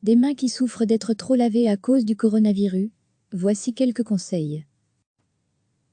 Des mains qui souffrent d'être trop lavées à cause du coronavirus? Voici quelques conseils.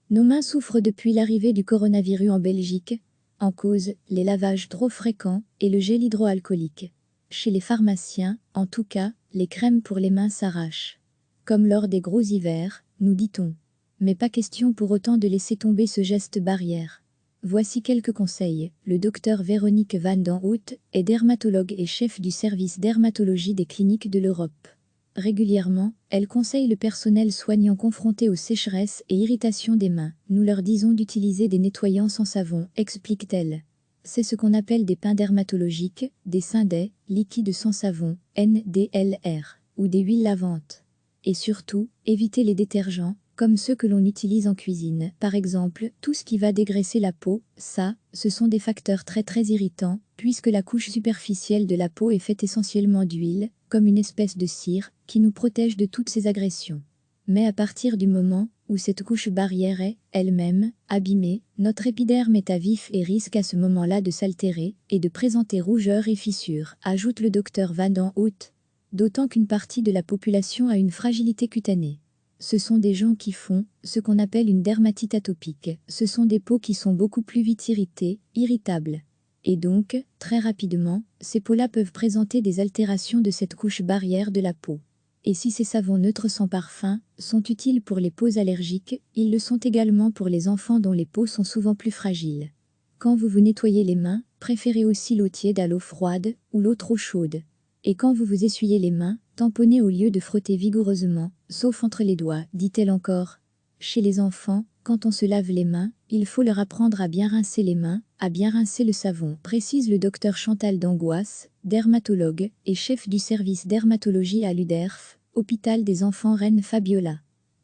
Nos mains souffrent depuis l'arrivée du coronavirus en Belgique. En cause, les lavages trop fréquents et le gel hydroalcoolique. Chez les pharmaciens, en tout cas, les crèmes pour les mains s'arrachent. Comme lors des gros hivers, nous dit-on. Mais pas question pour autant de laisser tomber ce geste barrière. Voici quelques conseils. Le docteur Véronique Van den Hout est dermatologue et chef du service dermatologie des cliniques de l'Europe. Régulièrement, elle conseille le personnel soignant confronté aux sécheresses et irritations des mains. Nous leur disons d'utiliser des nettoyants sans savon, explique-t-elle. C'est ce qu'on appelle des pains dermatologiques, des Synday, liquides sans savon, NDLR, ou des huiles lavantes. Et surtout, évitez les détergents, comme ceux que l'on utilise en cuisine. Par exemple, tout ce qui va dégraisser la peau, ce sont des facteurs très irritants, puisque la couche superficielle de la peau est faite essentiellement d'huile, comme une espèce de cire, qui nous protège de toutes ces agressions. Mais à partir du moment où cette couche barrière est, elle-même, abîmée, notre épiderme est à vif et risque à ce moment-là de s'altérer et de présenter rougeurs et fissures, ajoute le docteur Van den Hout. D'autant qu'une partie de la population a une fragilité cutanée. Ce sont des gens qui font ce qu'on appelle une dermatite atopique. Ce sont des peaux qui sont beaucoup plus vite irritées, irritables. Et donc, très rapidement, ces peaux-là peuvent présenter des altérations de cette couche barrière de la peau. Et si ces savons neutres sans parfum sont utiles pour les peaux allergiques, ils le sont également pour les enfants dont les peaux sont souvent plus fragiles. Quand vous vous nettoyez les mains, préférez aussi l'eau tiède à l'eau froide ou l'eau trop chaude. Et quand vous vous essuyez les mains, tamponnez au lieu de frotter vigoureusement, sauf entre les doigts, dit-elle encore. Chez les enfants, quand on se lave les mains, il faut leur apprendre à bien rincer les mains, à bien rincer le savon, précise le docteur Chantal d'Angoisse, dermatologue et chef du service dermatologie à l'UDERF, hôpital des enfants Reine Fabiola.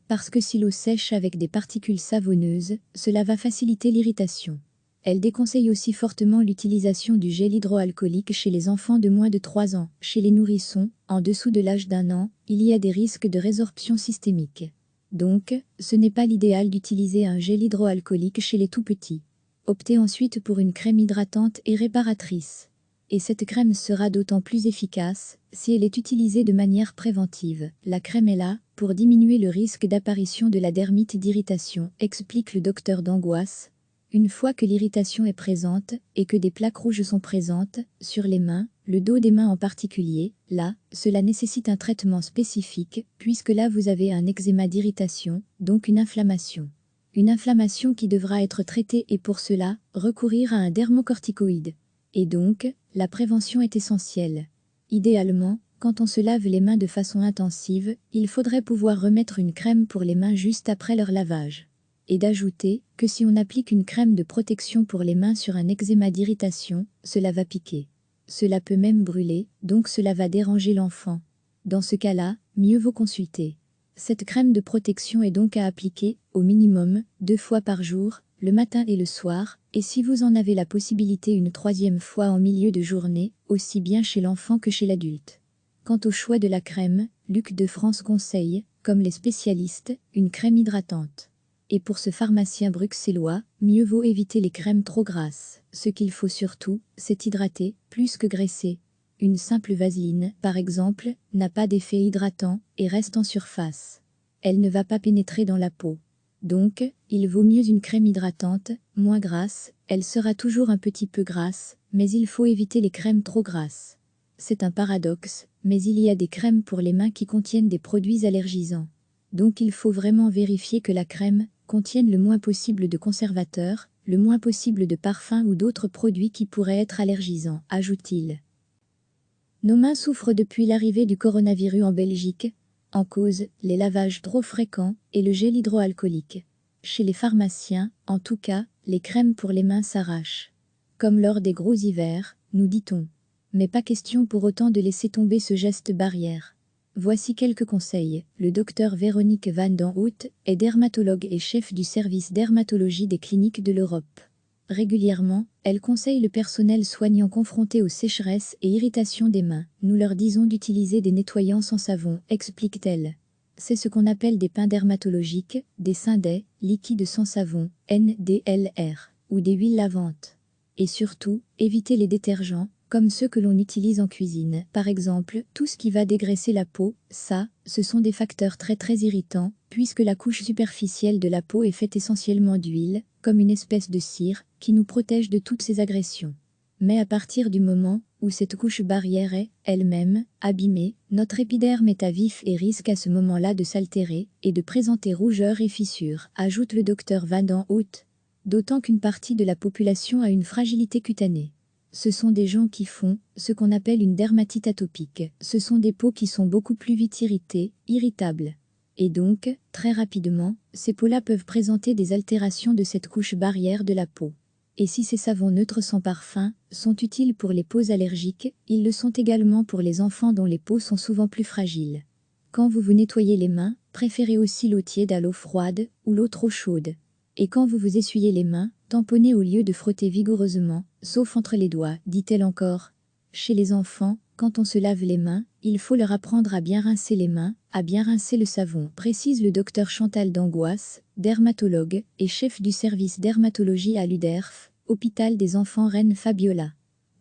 Parce que si l'eau sèche avec des particules savonneuses, cela va faciliter l'irritation. Elle déconseille aussi fortement l'utilisation du gel hydroalcoolique chez les enfants de moins de 3 ans. Chez les nourrissons, en dessous de l'âge d'1 an, il y a des risques de résorption systémique. Donc, ce n'est pas l'idéal d'utiliser un gel hydroalcoolique chez les tout-petits. Optez ensuite pour une crème hydratante et réparatrice. Et cette crème sera d'autant plus efficace si elle est utilisée de manière préventive. La crème est là pour diminuer le risque d'apparition de la dermite d'irritation, explique le docteur d'Angoisse. Une fois que l'irritation est présente et que des plaques rouges sont présentes, sur les mains, le dos des mains en particulier, là, cela nécessite un traitement spécifique, puisque là vous avez un eczéma d'irritation, donc une inflammation. Une inflammation qui devra être traitée et pour cela, recourir à un dermocorticoïde. Et donc, la prévention est essentielle. Idéalement, quand on se lave les mains de façon intensive, il faudrait pouvoir remettre une crème pour les mains juste après leur lavage. Et d'ajouter que si on applique une crème de protection pour les mains sur un eczéma d'irritation, cela va piquer. Cela peut même brûler, donc cela va déranger l'enfant. Dans ce cas-là, mieux vaut consulter. Cette crème de protection est donc à appliquer, au minimum, 2 fois par jour, le matin et le soir, et si vous en avez la possibilité une 3e fois en milieu de journée, aussi bien chez l'enfant que chez l'adulte. Quant au choix de la crème, Luc de France conseille, comme les spécialistes, une crème hydratante. Et pour ce pharmacien bruxellois, mieux vaut éviter les crèmes trop grasses. Ce qu'il faut surtout, c'est hydrater, plus que graisser. Une simple vaseline, par exemple, n'a pas d'effet hydratant et reste en surface. Elle ne va pas pénétrer dans la peau. Donc, il vaut mieux une crème hydratante, moins grasse, elle sera toujours un petit peu grasse, mais il faut éviter les crèmes trop grasses. C'est un paradoxe, mais il y a des crèmes pour les mains qui contiennent des produits allergisants. Donc il faut vraiment vérifier que la crème contienne le moins possible de conservateurs, le moins possible de parfums ou d'autres produits qui pourraient être allergisants, ajoute-t-il. Nos mains souffrent depuis l'arrivée du coronavirus en Belgique. En cause, les lavages trop fréquents et le gel hydroalcoolique. Chez les pharmaciens, en tout cas, les crèmes pour les mains s'arrachent. Comme lors des gros hivers, nous dit-on. Mais pas question pour autant de laisser tomber ce geste barrière. Voici quelques conseils. Le docteur Véronique Van den Hout est dermatologue et chef du service dermatologie des cliniques de l'Europe. Régulièrement, elle conseille le personnel soignant confronté aux sécheresses et irritations des mains. Nous leur disons d'utiliser des nettoyants sans savon, explique-t-elle. C'est ce qu'on appelle des pains dermatologiques, des Synday, liquides sans savon, NDLR, ou des huiles lavantes. Et surtout, évitez les détergents, comme ceux que l'on utilise en cuisine. Par exemple, tout ce qui va dégraisser la peau, ce sont des facteurs très irritants, puisque la couche superficielle de la peau est faite essentiellement d'huile, comme une espèce de cire, qui nous protège de toutes ces agressions. Mais à partir du moment où cette couche barrière est, elle-même, abîmée, notre épiderme est à vif et risque à ce moment-là de s'altérer et de présenter rougeurs et fissures, ajoute le docteur Van den Hout. D'autant qu'une partie de la population a une fragilité cutanée. Ce sont des gens qui font ce qu'on appelle une dermatite atopique. Ce sont des peaux qui sont beaucoup plus vite irritées, irritables. Et donc, très rapidement, ces peaux-là peuvent présenter des altérations de cette couche barrière de la peau. Et si ces savons neutres sans parfum sont utiles pour les peaux allergiques, ils le sont également pour les enfants dont les peaux sont souvent plus fragiles. Quand vous vous nettoyez les mains, préférez aussi l'eau tiède à l'eau froide ou l'eau trop chaude. Et quand vous vous essuyez les mains, tamponnez au lieu de frotter vigoureusement, sauf entre les doigts, dit-elle encore. Chez les enfants, quand on se lave les mains, il faut leur apprendre à bien rincer les mains, à bien rincer le savon, précise le docteur Chantal d'Angoisse, dermatologue et chef du service dermatologie à l'UDERF, hôpital des enfants Reine Fabiola.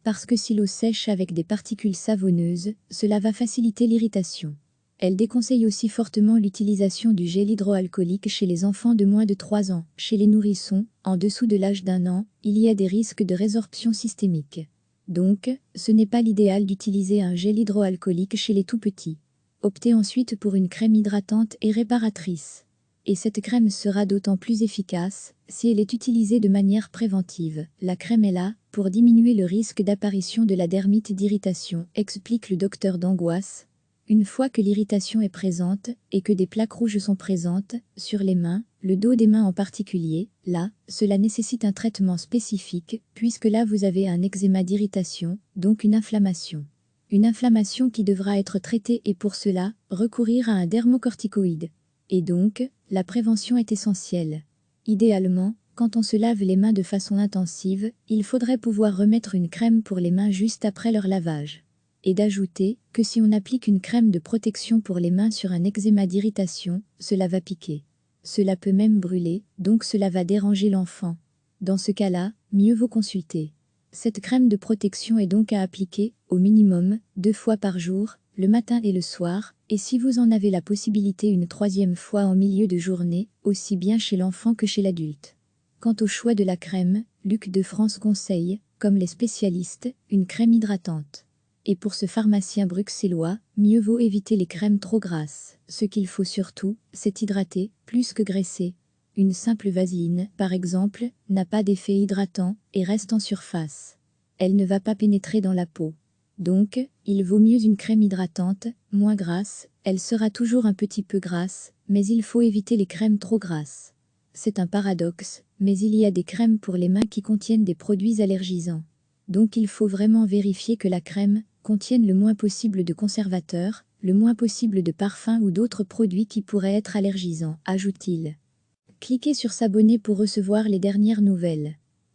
Parce que si l'eau sèche avec des particules savonneuses, cela va faciliter l'irritation. Elle déconseille aussi fortement l'utilisation du gel hydroalcoolique chez les enfants de moins de 3 ans. Chez les nourrissons, en dessous de l'âge d'1 an, il y a des risques de résorption systémique. Donc, ce n'est pas l'idéal d'utiliser un gel hydroalcoolique chez les tout-petits. Optez ensuite pour une crème hydratante et réparatrice. Et cette crème sera d'autant plus efficace si elle est utilisée de manière préventive. La crème est là pour diminuer le risque d'apparition de la dermite d'irritation, explique le docteur d'Angoisse. Une fois que l'irritation est présente et que des plaques rouges sont présentes, sur les mains, le dos des mains en particulier, là, cela nécessite un traitement spécifique, puisque là vous avez un eczéma d'irritation, donc une inflammation. Une inflammation qui devra être traitée et pour cela, recourir à un dermocorticoïde. Et donc, la prévention est essentielle. Idéalement, quand on se lave les mains de façon intensive, il faudrait pouvoir remettre une crème pour les mains juste après leur lavage. Et d'ajouter que si on applique une crème de protection pour les mains sur un eczéma d'irritation, cela va piquer. Cela peut même brûler, donc cela va déranger l'enfant. Dans ce cas-là, mieux vaut consulter. Cette crème de protection est donc à appliquer, au minimum, 2 fois par jour, le matin et le soir, et si vous en avez la possibilité une 3e fois en milieu de journée, aussi bien chez l'enfant que chez l'adulte. Quant au choix de la crème, Luc de France conseille, comme les spécialistes, une crème hydratante. Et pour ce pharmacien bruxellois, mieux vaut éviter les crèmes trop grasses. Ce qu'il faut surtout, c'est hydrater, plus que graisser. Une simple vaseline, par exemple, n'a pas d'effet hydratant et reste en surface. Elle ne va pas pénétrer dans la peau. Donc, il vaut mieux une crème hydratante, moins grasse, elle sera toujours un petit peu grasse, mais il faut éviter les crèmes trop grasses. C'est un paradoxe, mais il y a des crèmes pour les mains qui contiennent des produits allergisants. Donc il faut vraiment vérifier que la crème contienne le moins possible de conservateurs, le moins possible de parfums ou d'autres produits qui pourraient être allergisants, ajoute-t-il. Cliquez sur s'abonner pour recevoir les dernières nouvelles.